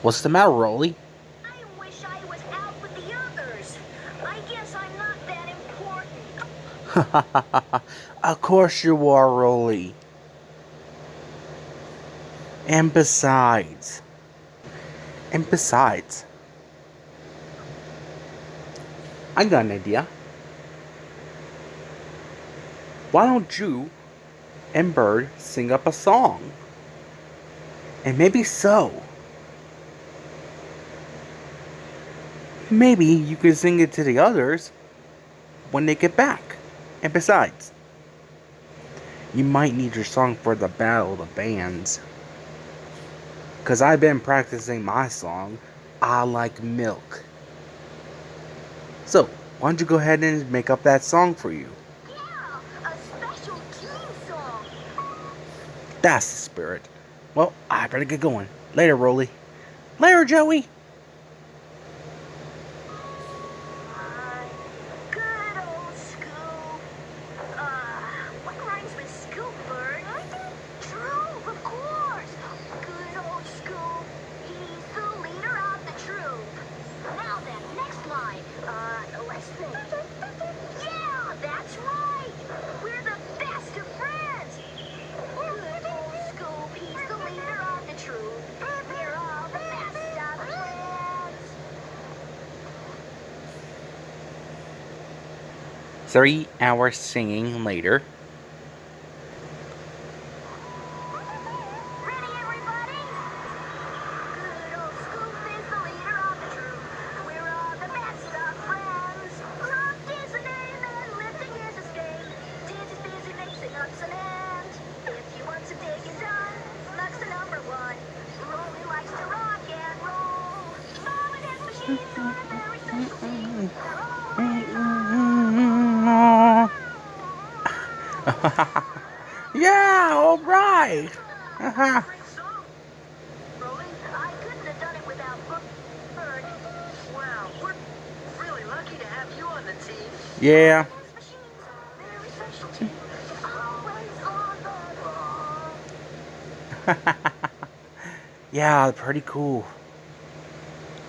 What's the matter, Rolly? I wish I was out with the others. I guess I'm not that important. Of course you are, Rolly. And besides, and besides, I got an idea. Why don't you and Bird sing up a song? And maybe you can sing it to the others when they get back. And besides, you might need your song for the Battle of the Bands. Because I've been practicing my song, I Like Milk. So, why don't you go ahead and make up that song for you? Yeah, a special team song. That's the spirit. Well, I better get going. Later, Rolly. Later, Joey. Good old Scoop. What rhymes with Scoop, Bird? Troop, of course. Good old Scoop. He's the leader of the troop. Now then, next line. Let's think. Yeah, that's right. We're the best of friends. Good old Scoop. He's the leader of the troop. We're all the best of friends. 3 hours singing later. Ready, everybody? Good old Scoop is the leader of the troop. We're all the best of friends. Rock is the name and lifting is his game. Dance is busy mixing up cement. If you want some digging done, Luck's the number one. Rolly likes to rock and roll. Mom and his machines are a very special team. They're always on. Yeah, alright. Great song, Rolly. I couldn't have done it without Bird. Wow, we're really lucky to have you on the team. Yeah. Those machines are a very special team. Always on the ball. Yeah, pretty cool.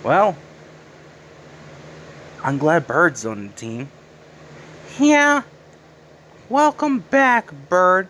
Well, I'm glad Bird's on the team. Yeah. Welcome back, Bird.